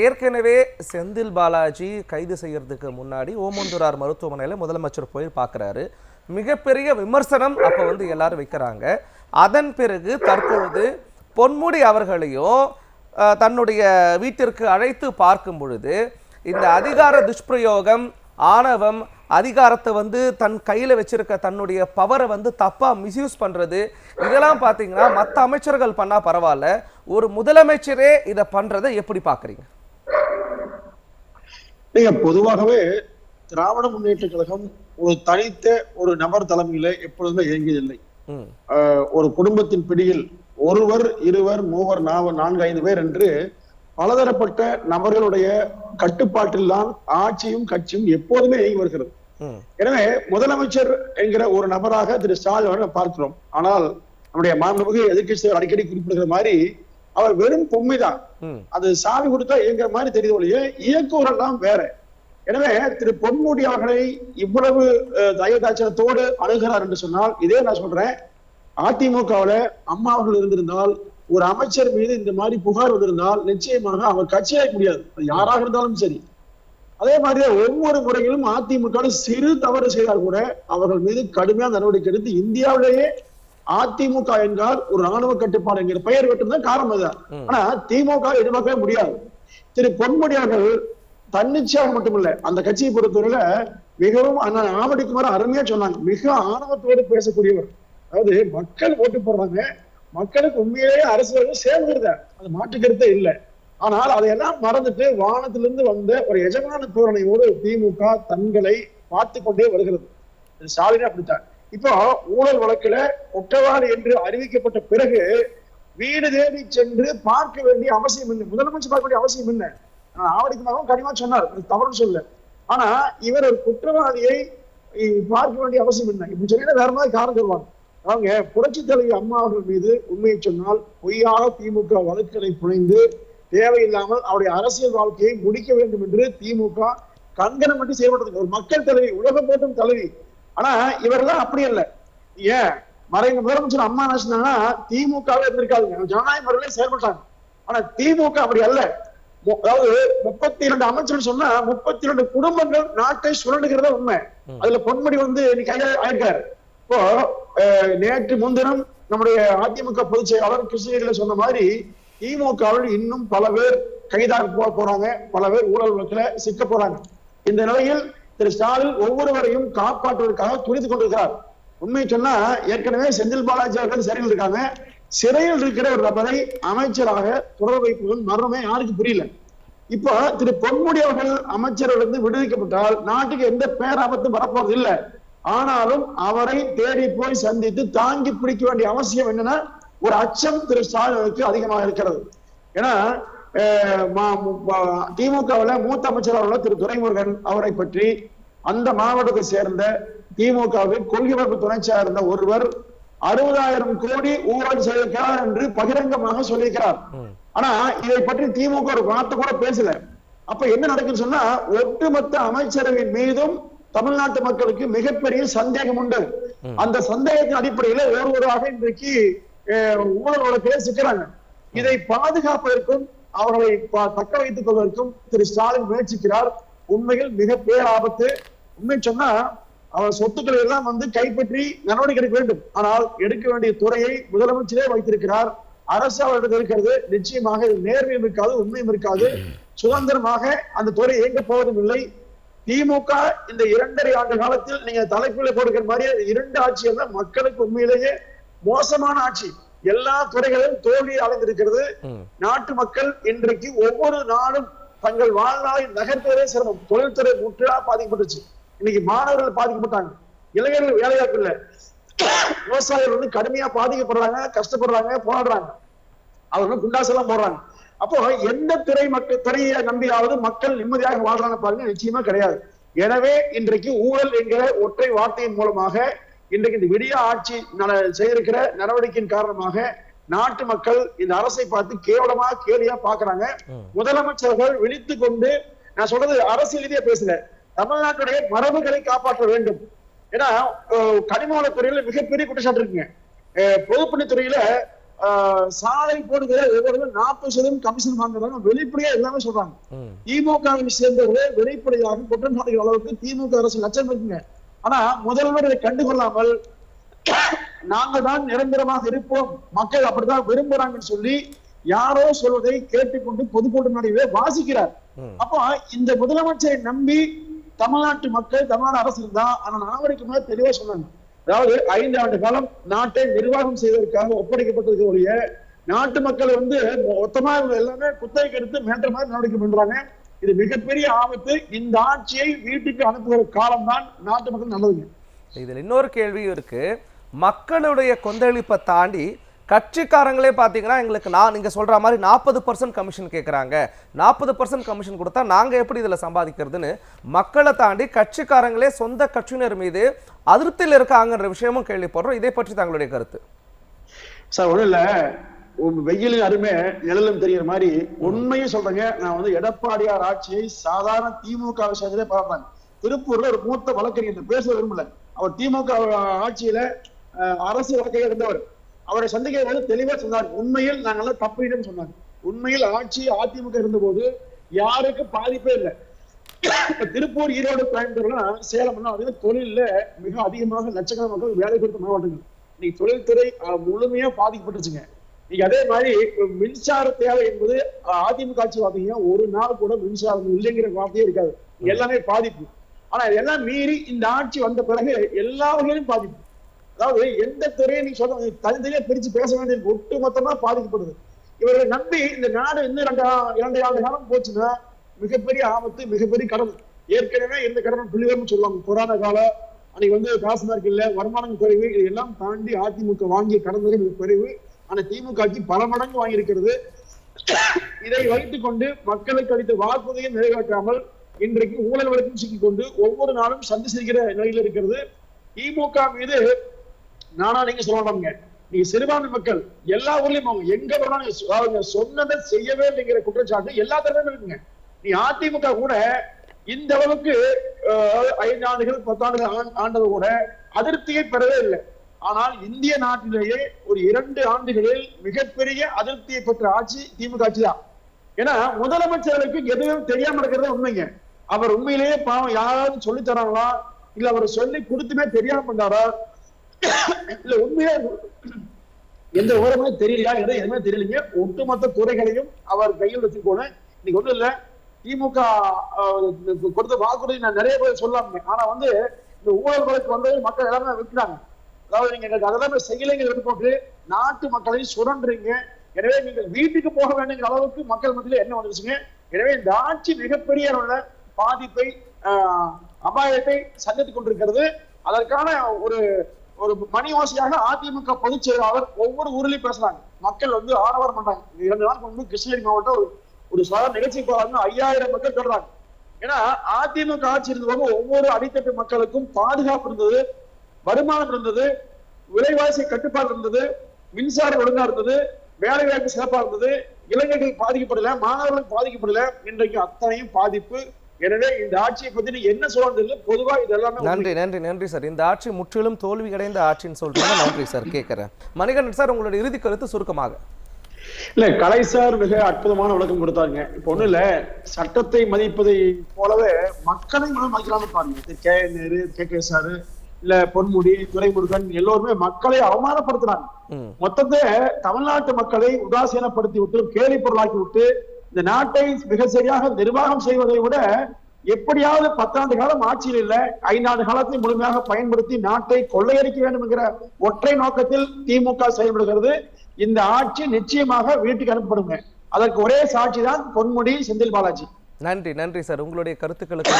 ஏற்கனவே செந்தில் பாலாஜி கைது செய்யறதுக்கு முன்னாடி ஓமந்தூரார் மருத்துவமனையில முதலமைச்சர் போய் பார்க்குறாரு. மிகப்பெரிய விமர்சனம் அப்போ எல்லாரும் வைக்கிறாங்க. அதன் பிறகு தற்பொழுது பொன்முடி அவர்களையும் தன்னுடைய வீட்டிற்கு அழைத்து பார்க்கும் பொழுது இந்த அதிகார துஷ்பிரயோகம், ஆணவம், அதிகாரத்தை தன் கையில் வச்சிருக்க தன்னுடைய பவரை தப்பா மிஸ்யூஸ் பண்றது, இதெல்லாம் பார்த்தீங்கன்னா மற்ற அமைச்சர்கள் பண்ணா பரவாயில்ல, ஒரு முதலமைச்சரே இதை பண்றதை எப்படி பார்க்குறீங்க? நீங்க பொதுவாகவே திராவிட முன்னேற்ற கழகம் ஒரு தனித்த ஒரு நபர் தலைமையில எப்பொழுதுமே இயங்கியதில்லை. ஒரு குடும்பத்தின் பிடியில் ஒருவர், இருவர், மூவர், 4-5 பேர் என்று பலதரப்பட்ட நபர்களுடைய கட்டுப்பாட்டில் தான் ஆட்சியும் கட்சியும் எப்போதுமே இயங்கி வருகிறது. எனவே முதலமைச்சர் என்கிற ஒரு நபராக திரு ஸ்டாலின் பார்க்கிறோம். ஆனால் நம்முடைய மாண்புமிகு எதிர்க்கட்சிகள் அடிக்கடி குறிப்பிடுகிற மாதிரி அவர் வெறும் பொம்மைதான். அது சாவி கொடுத்தா இயங்குற மாதிரி தெரியுது ஒழிய இயக்குவரெல்லாம் வேற. எனவே திரு பொன்முடி அவர்களை இவ்வளவு தயதாட்சணத்தோடு அணுகிறார் என்று சொன்னால், இதே நான் சொல்றேன், அதிமுகவுல அம்மா அவர்கள் இருந்திருந்தால், ஒரு அமைச்சர் மீது இந்த மாதிரி புகார் வந்திருந்தால் நிச்சயமாக அவர் கட்சியாக முடியாது, யாராக இருந்தாலும் சரி. அதே மாதிரி ஒவ்வொரு முறையிலும் அதிமுக சிறு தவறு செய்தால் கூட அவர்கள் மீது கடுமையான நடவடிக்கை எடுத்து இந்தியாவிலேயே அதிமுக என்றால் ஒரு ராணுவ கட்டுப்பாடு என்கிற பெயர் வெட்டுதான் காரணம் அதுதான். ஆனா திமுக எதிர்பார்க்கவே முடியாது. திரு பொன்முடி அவர்கள் தன்னிச்சையாக மட்டுமில்ல, அந்த கட்சியை பொறுத்தவரையில மிகவும் ஆவடிக்குமாறு அருமையா சொன்னாங்க. மிக ஆணவத்தோடு பேசக்கூடியவர். அதாவது மக்கள் ஓட்டு போடுறாங்க, மக்களுக்கு உண்மையிலேயே அரசியல் சேர்ந்துருத, அது மாற்றுக்கருத்தே இல்லை. ஆனால் அதையெல்லாம் மறந்துட்டு வானத்திலிருந்து வந்த ஒரு எஜமான தோரணையோடு திமுக தங்களை பார்த்து கொண்டே வருகிறது. ஸ்டாலினே அப்படித்தான். இப்போ ஊழல் வழக்குல குற்றவாளி என்று அறிவிக்கப்பட்ட பிறகு வீடு தேடி சென்று பார்க்க வேண்டிய அவசியம் என்ன? முதலமைச்சர் பார்க்க வேண்டிய அவசியம் என்ன? ஆவடிக்குமாகவும் கனிமா சொன்னார், தவறு சொல்ல. ஆனா இவர் ஒரு குற்றவாளியை பார்க்க வேண்டிய அவசியம் என்ன? இப்படி சொன்னா வேற மாதிரி காரணம் சொல்லுவாங்க. அவங்க புரட்சி தலைவி அம்மா அவர்கள் மீது உண்மையை சொன்னால் பொய்யாக திமுக வழக்குகளை புனைந்து தேவையில்லாமல் அவருடைய அரசியல் வாழ்க்கையை முடிக்க வேண்டும் என்று திமுக கங்கணம் மட்டும் செயல்படுறது. ஒரு மக்கள் தலைவி, உலகம் போட்டும் தலைவி. ஆனா இவரெல்லாம் அப்படி இல்லை. ஏன் மறைந்த முதலமைச்சர் அம்மா நினைச்சாங்கன்னா திமுகவே இருந்திருக்காதுங்க, ஜனநாயக முறையிலே செயல்பட்டாங்க. ஆனா திமுக அப்படி அல்ல. அதாவது 32 அமைச்சர்கள் சொன்னா 32 குடும்பங்கள் நாட்டை சுரண்டுகிறத உண்மை. அதுல பொன்முடி இன்னைக்கு ஆயிருக்காரு. இப்போ நேற்று முன்தினம் நம்முடைய அதிமுக பொதுச் செயலாளர் கிருஷ்ணகிரியில சொன்ன மாதிரி திமுகவில் இன்னும் பல பேர் கைதாக போறாங்க, பல பேர் ஊழல் வழக்குல சிக்க போறாங்க. இந்த நிலையில் திரு ஸ்டாலின் ஒவ்வொருவரையும் காப்பாற்றுவதற்காக துணித்துக் கொண்டிருக்கிறார். உண்மை சொன்னா ஏற்கனவே செந்தில் பாலாஜி அவர்கள் சிறையில் இருக்காங்க. சிறையில் இருக்கிற ஒரு நபரை அமைச்சராக தொடர் வைப்பதன் மரணமே யாருக்கு புரியல. இப்போ திரு பொன்முடி அவர்கள் அமைச்சரிலிருந்து விடுவிக்கப்பட்டால் நாட்டுக்கு எந்த பேராபத்தும் வரப்போறது இல்லை. ஆனாலும் அவரை தேடி போய் சந்தித்து தாங்கி பிடிக்க வேண்டிய அவசியம் என்னன்னா, ஒரு அச்சம் திரு ஸ்டாலினுக்கு அதிகமாக இருக்கிறது. ஏன்னா திமுகவுல மூத்த அமைச்சர் திரு துரைமுருகன் அவரை பற்றி அந்த மாவட்டத்தை சேர்ந்த திமுகவில் கொள்கை பரப்பு துணைச்சா இருந்த ஒருவர் 60,000 கோடி ஊழல் செய்திருக்கிறார் என்று பகிரங்கமாக சொல்லியிருக்கிறார். ஆனா இதை பற்றி திமுக ஒரு வார்த்தை கூட பேசல. அப்ப என்ன நடக்குன்னு சொன்னா, ஒட்டுமொத்த அமைச்சரவின் மீதும் தமிழ்நாட்டு மக்களுக்கு மிகப்பெரிய சந்தேகம் உண்டு. அந்த சந்தேகத்தின் அடிப்படையில ஒருவராக இன்றைக்கு ஊழல் வழக்கிலே சிக்கிறாங்க. இதை பாதுகாப்பதற்கும் அவர்களை தக்க வைத்துக் கொள்வதற்கும் திரு ஸ்டாலின் முயற்சிக்கிறார். உண்மையில் மிக பேராபத்து. உண்மை சொன்னா அவர் சொத்துக்களை எல்லாம் கைப்பற்றி நடவடிக்கை எடுக்க வேண்டும். ஆனால் எடுக்க வேண்டிய துறையை முதலமைச்சரே வைத்திருக்கிறார். அரசு அவரிடம் இருக்கிறது. நிச்சயமாக நேர்மையும் இருக்காது, உண்மையும் இருக்காது. சுதந்திரமாக அந்த துறை இயங்க போவதும் இல்லை. திமுக இந்த 2.5 ஆண்டு காலத்தில் நீங்க தலைப்புல கொடுக்கிற மாதிரி 2 ஆட்சிகள் தான் மக்களுக்கு உண்மையிலேயே மோசமான ஆட்சி. எல்லா துறைகளிலும் தோல்வி அடைந்திருக்கிறது. நாட்டு மக்கள் இன்றைக்கு ஒவ்வொரு நாளும் தங்கள் வாழ்நாளை நகர்த்துவதே சிரமம். தொழில்துறை முற்றிலா பாதிக்கப்பட்டுச்சு. இன்னைக்கு மாணவர்கள் பாதிக்கப்பட்டாங்க, இளைஞர்கள் வேலைவாய்ப்பு இல்லை, விவசாயிகள் கடுமையா பாதிக்கப்படுறாங்க, கஷ்டப்படுறாங்க, போராடுறாங்க, அவர்கள் குண்டாசெல்லாம் போடுறாங்க. அப்போ எந்த துறையை நம்பியாவது மக்கள் நிம்மதியாக வாழ்றாங்க பாருங்க? நிச்சயமா கிடையாது. எனவே இன்றைக்கு ஊழல் என்கிற ஒற்றை வார்த்தையின் மூலமாக இன்றைக்கு இந்த விடிய ஆட்சி செய்திருக்கிற நடவடிக்கையின் காரணமாக நாட்டு மக்கள் இந்த அரசை பார்த்து கேவலமா கேலியா பாக்குறாங்க. முதலமைச்சர்கள் விழித்து கொண்டு, நான் சொல்றது அரசியல் ரீதியா பேசல, தமிழ்நாட்டுடைய மரபுகளை காப்பாற்ற வேண்டும். ஏன்னா கனிம வளத்துறையில மிகப்பெரிய குற்றச்சாட்டு இருக்குங்க. பொதுப்பணித்துறையில சாலை போடுகிற ஒவ்வொருவரும் 40% கமிஷன் வாங்குறாங்க, வெளிப்படையா எல்லாமே சொல்றாங்க. திமுகவை சேர்ந்தவர்களே வெளிப்படையாக குற்றம் சாட்டுகிற அளவுக்கு திமுக அரசு லட்சம் இருக்குங்க. ஆனா முதல்வர் இதை கண்டுகொள்ளாமல் நாங்க தான் நிரந்தரமாக இருப்போம், மக்கள் அப்படித்தான் விரும்புறாங்கன்னு சொல்லி யாரோ சொல்வதை கேட்டுக்கொண்டு பொதுக்கூட்டம் நடுவே வாசிக்கிறார். அப்போ இந்த முதலமைச்சரை நம்பி தமிழ்நாட்டு மக்கள், தமிழ்நாடு அரசு இருந்தா ஆனா நாவடிக்கு மேல தெளிவா சொன்னாங்க. அதாவது 5 ஆண்டு காலம் நாட்டை நிர்வாகம் செய்வதற்காக ஒப்படைக்கப்பட்டிருக்கக்கூடிய நாட்டு மக்களை மொத்தமா எல்லாமே குத்தகைக்கு எடுத்து மேற்ற மாதிரி நடவடிக்கை பண்றாங்க. இது மிகப்பெரிய ஆபத்து. இந்த ஆட்சியை வீட்டுக்கு அனுப்புகிற காலம் தான் நாட்டு மக்கள் நல்லதுங்க. இதுல இன்னொரு கேள்வியும் இருக்கு. மக்களுடைய கொந்தளிப்பை தாண்டி கட்சிக்காரங்களே பார்த்தீங்கன்னா எங்களுக்கு நீங்க சொல்ற மாதிரி 40% கமிஷன் கேட்குறாங்க, 40% கமிஷன் கொடுத்தா நாங்க எப்படி இதுல சம்பாதிக்கிறதுன்னு மக்களை தாண்டி கட்சிக்காரங்களே சொந்த கட்சியினர் மீது அதிருப்தியில் இருக்காங்கன்ற விஷயமும் கேள்விப்படுறோம். இதை பற்றி தங்களுடைய கருத்து? சார் ஒண்ணு இல்ல, வெயிலின் அருமை நிழலும் தெரிகிற மாதிரி உண்மையை சொல்றேங்க. நான் எடப்பாடியார் ஆட்சியை சாதாரண திமுக விஷயத்திலே பார்ப்பேன். திருப்பூர்ல ஒரு மூத்த வழக்கறிஞர் பேச விரும்பல, அவர் திமுக ஆட்சியில அரசு வழக்கையில் இருந்தவர். அவரை சந்திக்க தெளிவா சொன்னார், உண்மையில் நாங்கெல்லாம் தப்பிடும் சொன்னாங்க. உண்மையில் ஆட்சி அதிமுக இருந்த போது யாருக்கு பாதிப்பே இல்லை. திருப்பூர், ஈரோடு, கோயம்புத்தூர்லாம், சேலம் தொழில மிக அதிகமாக லட்சக்கணக்கான மக்கள் வேலை கொடுத்த மாவட்டங்கள். இன்னைக்கு தொழில்துறை முழுமையா பாதிக்கப்பட்டுச்சுங்க. நீங்க அதே மாதிரி மின்சார தேவை என்பது அதிமுக ஆட்சி பார்த்தீங்கன்னா ஒரு நாள் கூட மின்சாரம் இல்லைங்கிற வார்த்தையே இருக்காது, எல்லாமே பாதிப்பு. ஆனா இதெல்லாம் மீறி இந்த ஆட்சி வந்த பிறகு எல்லா வகையிலும் பாதிப்பு. அதாவது எந்த துறையை நீங்க சொல்ல தனித்தனியா பிரிச்சு பேச வேண்டிய ஒட்டு மொத்தமா பாதிக்கப்படுது. இவர்களை நம்பி இந்த நாடு இன்னும் 2 ஆண்டு காலம் போச்சுன்னா மிகப்பெரிய ஆபத்து, மிகப்பெரிய கடன். ஏற்கனவே இந்த கடன் புள்ளிவர்னு சொல்லுவாங்க. கொரோனா காலம் அன்னைக்கு டாஸ்மார்க் இல்ல, வருமானம் குறைவு, இதெல்லாம் தாண்டி அதிமுக வாங்கிய கடன் மிக குறைவு. ஆனா திமுக பல மடங்கு வாங்கியிருக்கிறது. இதை வைத்துக் கொண்டு மக்களுக்கு அளித்த வாக்குறுதியை நிறைவேற்றாமல் இன்றைக்கு ஊழல் வழக்கில் சிக்கிக் கொண்டு ஒவ்வொரு நாளும் சந்தி செய்கிற நிலையில் இருக்கிறது. திமுக மீது நானா நீங்க சொல்லணுங்க, நீங்க சிறுபான்மை மக்கள் எல்லா ஊர்லயும் எங்க வேணாலும் சொன்னதை செய்யவே இல்லைங்கிற குற்றச்சாட்டு எல்லா தரப்பும் இருக்குங்க. நீ அதிமுக கூட இந்த அளவுக்கு 5 ஆண்டுகள் 10 ஆண்டுகள் ஆண்டவர் கூட அதிருப்தியை பெறவே இல்லை. ஆனால் இந்திய நாட்டிலேயே ஒரு 2 ஆண்டுகளில் மிகப்பெரிய அதிருப்தியை பெற்ற ஆட்சி திமுக ஆட்சி தான். ஏன்னா முதலமைச்சர்களுக்கு எதுவும் தெரியாம இருக்கிறது உண்மைங்க. அவர் உண்மையிலேயே பாவம் யாராவது சொல்லி தராங்களா, இல்ல அவர் சொல்லி கொடுத்துமே தெரியாம பண்ணாரா, இல்ல உண்மையா எந்த விவரமே தெரியலையா, எதுவுமே தெரியலீங்க. ஒட்டுமொத்த துறைகளையும் அவர் கையில் வச்சு போன. இன்னைக்கு ஒண்ணும் இல்ல, திமுக கொடுத்த வாக்குறுதி நான் நிறைய பேர் சொல்லாம, ஆனா இந்த ஊழல் வழக்கு மக்கள் எல்லாமே விற்கிறாங்க. அதாவது நீங்க அதெல்லாமே செய்யலைங்கிறது போட்டு நாட்டு மக்களை சுரண்டுறீங்க. எனவே நீங்கள் வீட்டுக்கு போக வேண்டுங்கிற அளவுக்கு மக்கள் மத்தியில என்ன வந்துருச்சுங்க. எனவே இந்த ஆட்சி மிகப்பெரிய பாதிப்பை, அபாயத்தை சந்தித்துக் கொண்டிருக்கிறது. அதற்கான ஒரு மணி ஓசையாக அதிமுக பொதுச் செயலாளர் ஒவ்வொரு ஊர்லயும் பேசுறாங்க. மக்கள் ஆரவாரம் பண்றாங்க. 2 நாளுக்கு முன்பு கிருஷ்ணகிரி மாவட்டம் ஒரு சாதாரண நிகழ்ச்சி போறாங்க, 5000 மக்கள் சொல்றாங்க. ஏன்னா அதிமுக ஆட்சி இருந்தபோது ஒவ்வொரு அடித்தட்டு மக்களுக்கும் பாதுகாப்பு இருந்தது, வருமானம் இருந்தது, விலைவாசி கட்டுப்பாடு இருந்தது, மின்சாரம் ஒழுங்கா இருந்தது, வேலை வாய்ப்பு சிறப்பா இருந்தது, இளைஞர்கள் பாதிக்கப்படல, மாணவர்கள் பாதிக்கப்படல. இன்றைக்கு அத்தனையும் பாதிப்பு. எனவே இந்த ஆட்சியை பத்தி என்ன சொல்றது பொதுவா இதெல்லாம். நன்றி நன்றி நன்றி சார். இந்த ஆட்சி முற்றிலும் தோல்வி அடைந்த ஆட்சின்னு சொல்றீங்க. நன்றி சார். கேட்கிறேன் மணிகண்டன் சார், உங்களோட இறுதி கருத்து சுருக்கமாக. இல்ல, கலை சார் மிக அற்புதமான விளக்கம் கொடுத்தாங்க. இப்ப ஒண்ணு இல்ல, சட்டத்தை மதிப்பதை போலவே மக்களை மதிக்கலாம்னு பாருங்க. கே சாரு, இல்ல பொன்முடி, துரைமுருகன் எல்லோருமே மக்களை அவமானப்படுத்துறாங்க. மொத்தத்தை தமிழ்நாட்டு மக்களை உதாசீனப்படுத்தி விட்டு, கேலி பொருளாக்கி விட்டு, இந்த நாட்டை மிக சரியாக நிர்வாகம் செய்வதை விட எப்படியாவது 10 ஆண்டு காலம் ஆட்சியில் இல்ல 5 ஆண்டு காலத்தை முழுமையாக பயன்படுத்தி நாட்டை கொள்ளையடிக்க வேண்டும் என்கிற ஒற்றை நோக்கத்தில் திமுக செயல்படுகிறது. இந்த ஆட்சி நிச்சயமாக வீட்டுக்கு அனுப்பப்படுங்க. அதற்கு ஒரே சாட்சி தான் பொன்முடி, செந்தில் பாலாஜி. நன்றி நன்றி சார், உங்களுடைய கருத்துக்களுக்கு.